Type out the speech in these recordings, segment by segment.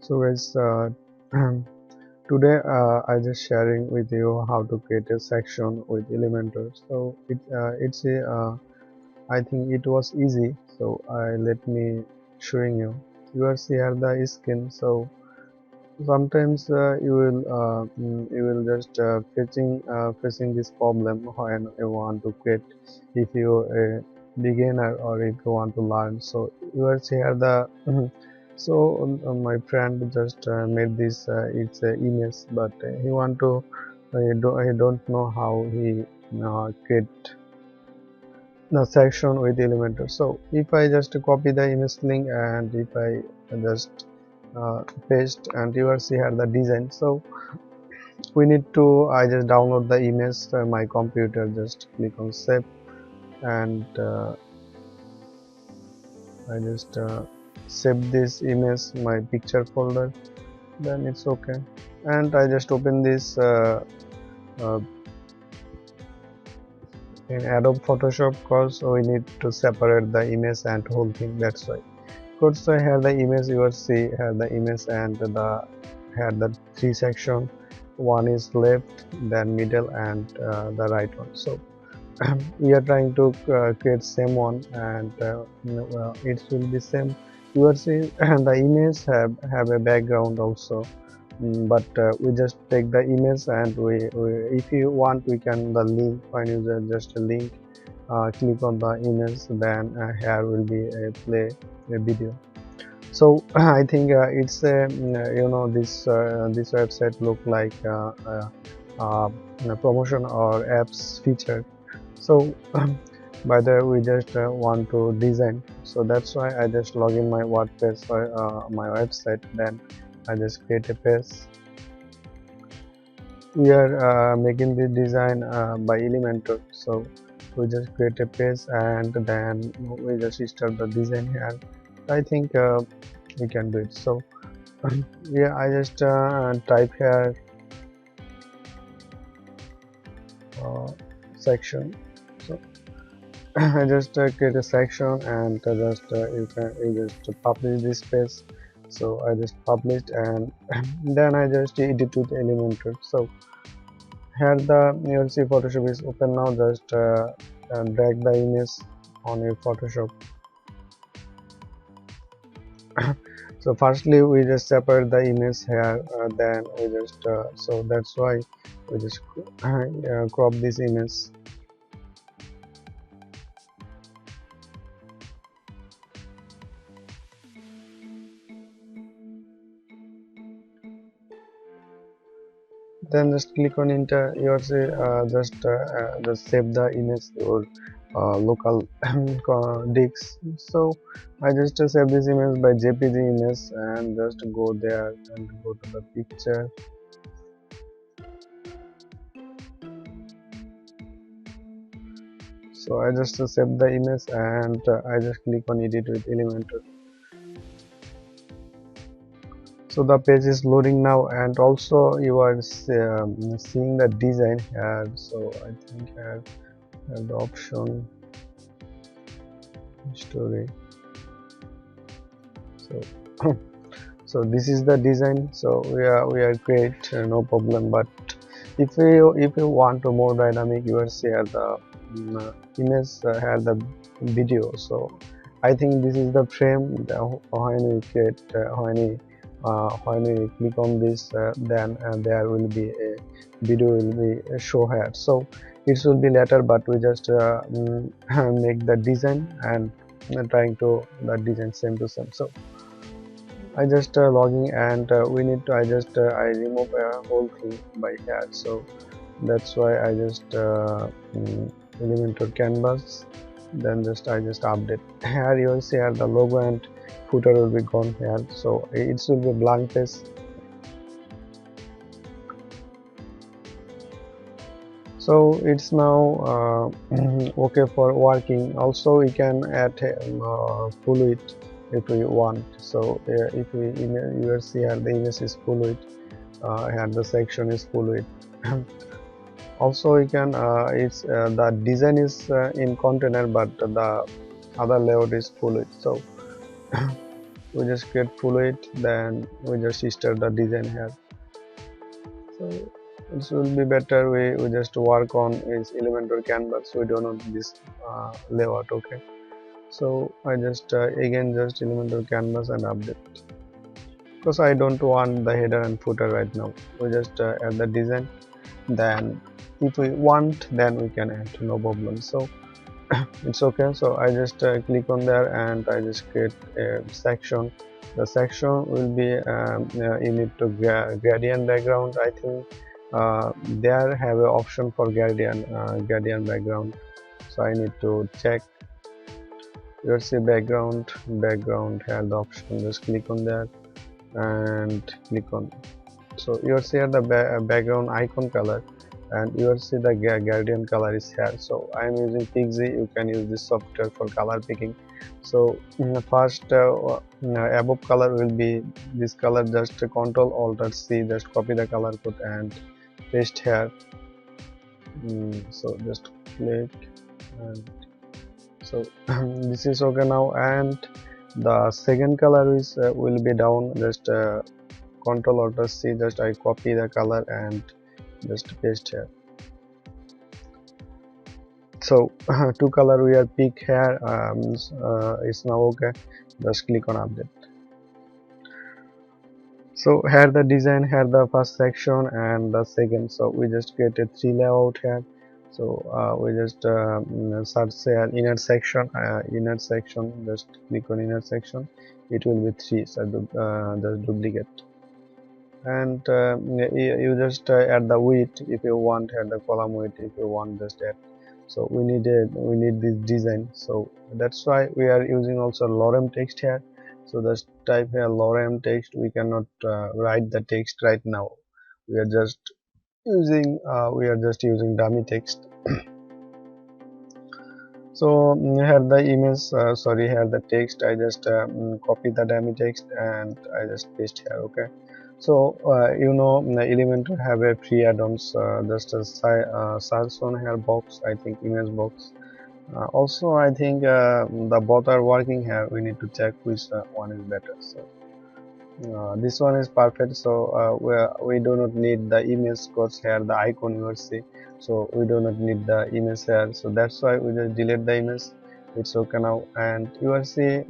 So guys, today I just sharing with you how to create a section with Elementor. So it's a I think it was easy. So let me showing you. You are see here the skin. So sometimes you will just facing this problem when you want to create, if you a beginner or if you want to learn. So you are here the so my friend just made this it's a image, but he want to he don't know how he create the section with Elementor. So if I just copy the image link and if I just paste, and you will see here the design. So we need to I just download the image my computer, just click on save, and I just save this image my picture folder, then it's okay. And I just open this uh, in Adobe Photoshop, because we need to separate the image and whole thing, that's why. So here the image, you will see here the image, and the here the three section. One is left, then middle, and the right one. So we are trying to create same one, and it will be same. You will see the image have a background also. But we just take the image, and we if you want, we can the link, when you just a link, click on the image, then here will be a play a video. So I think it's a this website look like a promotion or apps feature. So by the way, we just want to design, so that's why I just log in my WordPress or my website, then I just create a page. We are making the design by Elementor, so we just create a page, and then we just start the design here. I think we can do it. So yeah, I just type here section. So I just create a section, and you just publish this page. So I just published, and then I just edit with Elementor. So here the you'll see Photoshop is open now. Just drag the image on your Photoshop. So firstly we just separate the image here, then we just so that's why we just crop this image. Then just click on enter. You see just save the image or local disk. So I just save this image by jpg image, and just go there and go to the picture. So I just save the image, and I just click on edit with Elementor. So the page is loading now, and also you are seeing the design here. So I think I have the option story. So so this is the design. So we are great, no problem. But if you want to more dynamic, you will see the image have the video. So I think this is the frame when we create when we click on this, then there will be a video will be show here. So it will be later, but we just make the design, and trying to the design same to same. So I just logging, and we need to I remove a whole thing by here. So that's why I just Elementor canvas, then I just update. Here you will see here the logo and footer will be gone here, so it will be blank page. So it's now okay for working. Also we can add fluid if we want. So if we you will see here the image is fluid, here the section is fluid. Also you can it's the design is in container, but the other layout is fluid. So we just create full width, then we just start the design here. So this will be better. We just work on is Elementor canvas. We don't know this layout. Okay, so I just again just Elementor canvas and update, because I don't want the header and footer right now. We just add the design, then if we want then we can add, no problem. So it's okay. So I just click on there and I just create a section. The section will be you need to gradient background. I think there have an option for gradient background, so I need to check. You see background have the option, just click on there and click on. So you see here the background icon color, and you will see the gradient color is here. So I am using Pixie. You can use this software for color picking. So in the first above color will be this color, just Control Alt C, just copy the color code and paste here. So just click, and so this is okay now. And the second color is will be down, just Control Alt C, just I copy the color and just paste here. So two color we are pick here, it's now okay. Just click on update. So here the design, here the first section and the second. So we just created three layout here. So we just search here inner section, just click on inner section. It will be three, so just duplicate. And you just add the width if you want, add the column width if you want, just add. So we need this design, so that's why we are using also lorem text here. So just type here lorem text. We cannot write the text right now. We are just using dummy text. So here the image, here the text, I just copy the dummy text and I just paste here. Okay, so Elementor have a free add-ons, just a search on here box, I think image box. Also I think the both are working here. We need to check which one is better. So this one is perfect. So we do not need the image, because here the icon you will see. So we do not need the image here. So that's why we just delete the image. It's okay now. And you will see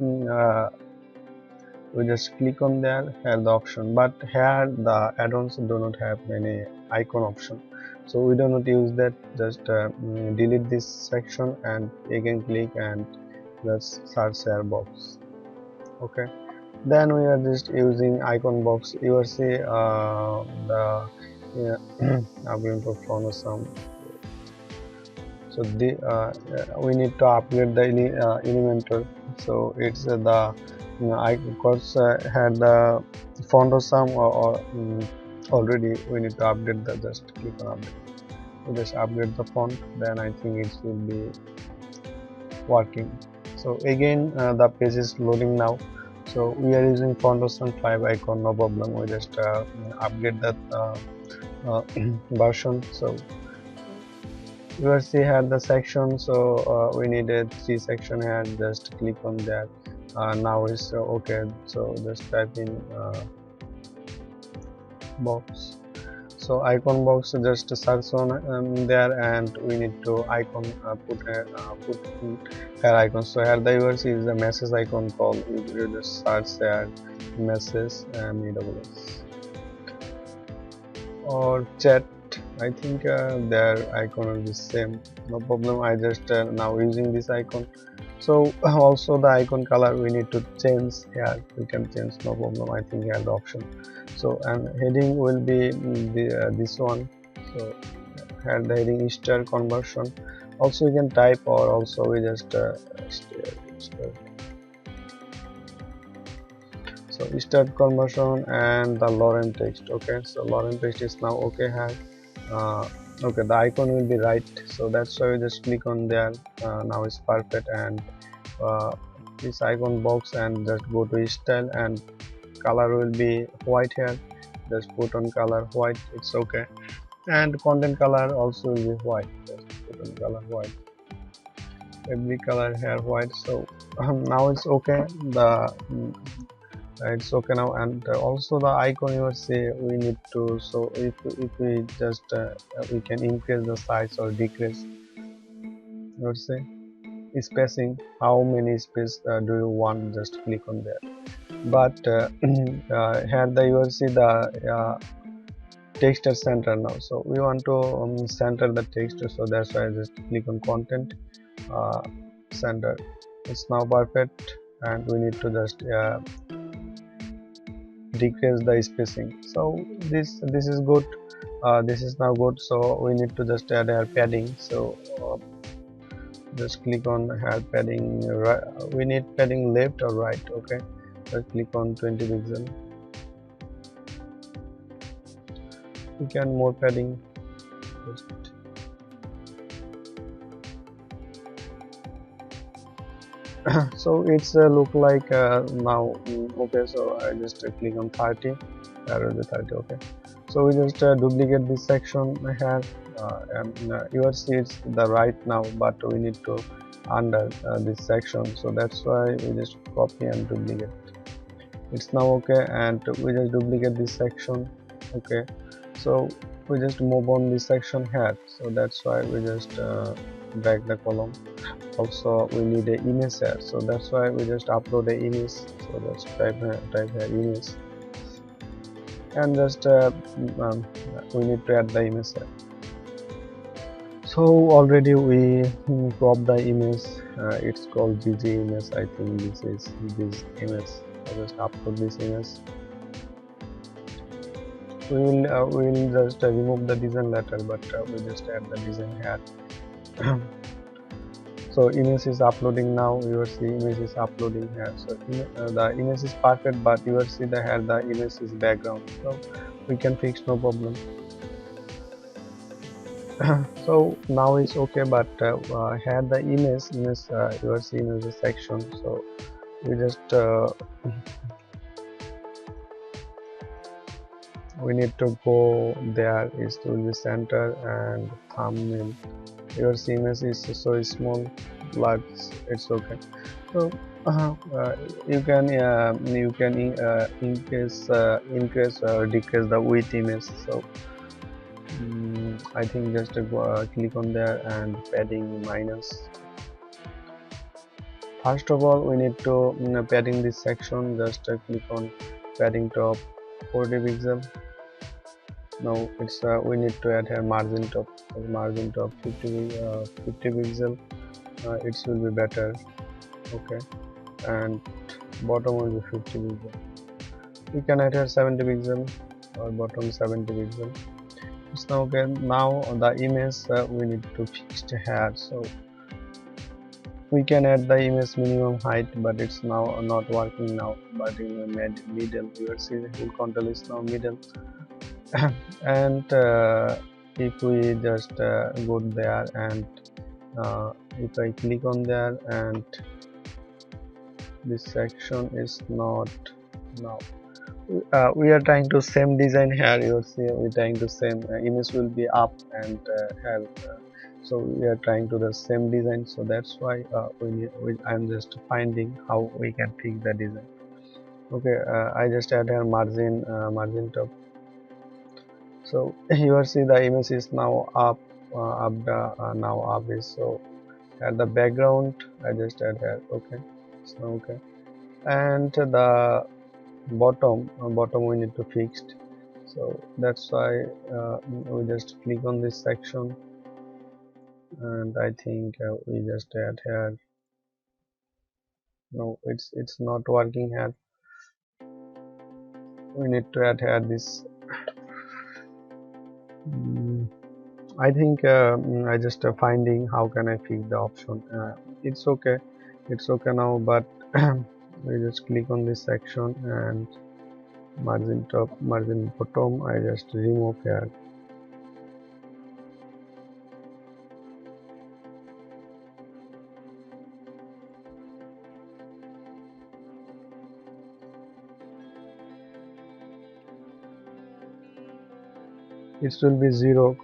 we just click on there, have the option, but here the add-ons do not have any icon option, so we do not use that. Just delete this section and again click and let's search here box. Okay, then we are just using icon box. You will see the upgrade for some. So we need to upgrade the Elementor. So it's the I course had the font or some or already we need to update the, just click on update. So just upgrade the font, then I think it will be working. So again the page is loading now. So we are using font or some 5 icon, no problem. We just upgrade that version. So you will see here the section. So we needed 3 section here, just click on that. Now is okay. So just type in box. So icon box, just search on there, and we need to icon put here icon. So here the URC is the message icon called. You just search there message MESS or chat. I think their icon will be same, no problem. I just now using this icon. So also the icon color we need to change here. We can change, no problem. I think here the option. So and heading will be this one. So here the heading is star conversion. Also we can type, or also we just so start conversion and the lorem text. Okay, so lorem text is now okay here. Okay, the icon will be right, so that's why we just click on there. Now it's perfect, and this icon box, and just go to style, and color will be white here. Just put on color white, it's okay. And content color also will be white, just put on color white. Every color here white. So now it's okay. The it's okay now. And also the icon, you see, we need to, so if we just we can increase the size or decrease, let's say spacing, how many space do you want, just click on there. But here the you will see the texture center now, so we want to center the text, so that's why I just click on content, uh, center. It's now perfect, and we need to just decrease the spacing. So this is good, this is now good. So we need to just add hair padding, so just click on hair padding, right, we need padding left or right. Okay, so click on 20 pixel, you can more padding, just so it's look like now okay, so I just click on 30, that will be 30. Okay, so we just duplicate this section here, and you will see it's the right now, but we need to under this section, so that's why we just copy and duplicate. It's now okay, and we just duplicate this section. Okay, so we just move on this section here, so that's why we just drag the column. Also we need an image here, so that's why we just upload the image, so let's type here image, and just we need to add the image here. So already we crop the image, it's called BG image, I think this is this image. I just upload this image. We will just remove the design later, but we just add the design here. So image is uploading now, you will see image is uploading here. So the image is perfect, but you will see the here the image is background, so we can fix, no problem. So now it's okay, but here the image you will see image section, so we just we need to go there, is to the center and thumbnail. Your image is so small, large, it's okay. So you can increase or decrease the width image. So I think just click on there and padding minus. First of all, we need to padding this section, just click on padding top 40 pixel. Now it's we need to add here margin top 50 pixel, it will be better. Okay, and bottom will be 50 pixel. We can add here 70 pixel or bottom 70 pixel. It's now okay. Now the image we need to fix here, so we can add the image minimum height, but it's now not working now. But in the middle, you will see the whole control is now middle. And if we just go there, and if I click on there, and this section is not now, we are trying to same design here. You see, we're trying to same image will be up and have so we are trying to the same design, so that's why I'm just finding how we can fix the design. Okay, I just add here margin top. So you will see the image is now up, now up is, so at the background I just add here. Okay, so okay, and the bottom we need to fix, so that's why we just click on this section, and I think we just add here. No, it's not working here. We need to add here this. I think I just finding how can I fix the option. It's okay now, but we just click on this section, and margin top, margin bottom I just remove here. It will be zero,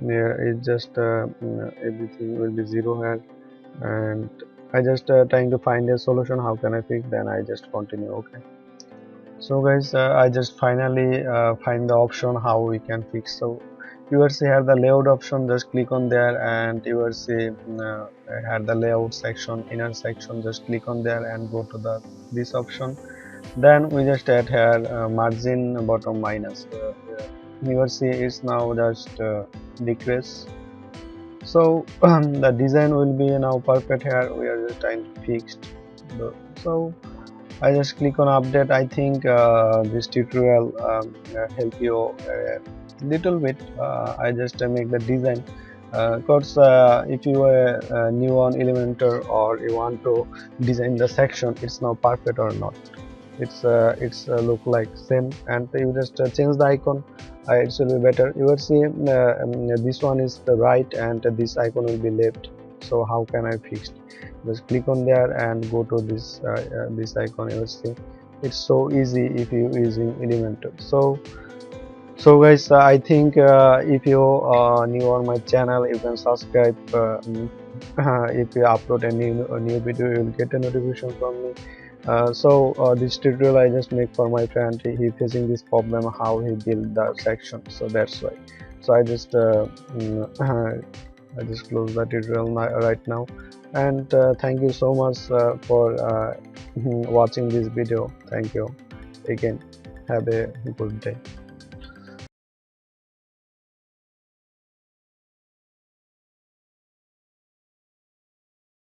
it just everything will be zero here, and I just trying to find a solution how can I fix, then I just continue. Okay, So guys, I just finally find the option how we can fix. So you will see here the layout option, just click on there, and you will see here the layout section, inner section, just click on there and go to the this option. Then we just add here margin bottom minus. You will see it's now just decrease. So the design will be now perfect. Here we are just trying to fixed. So I just click on update. I think this tutorial help you little bit. I just make the design. Because if you are new on Elementor or you want to design the section, it's now perfect or not. It's look like same, and you just change the icon. It will be better. You will see this one is the right and this icon will be left. So how can I fix? Just click on there and go to this icon. You will see it's so easy if you using Elementor. So guys, I think if you new on my channel, you can subscribe. If you upload a new video, you will get a notification from me. This tutorial I just make for my friend. He facing this problem how he build the section, so that's why. So I just I just close the tutorial right now, and thank you so much for watching this video. Thank you again. Have a good day.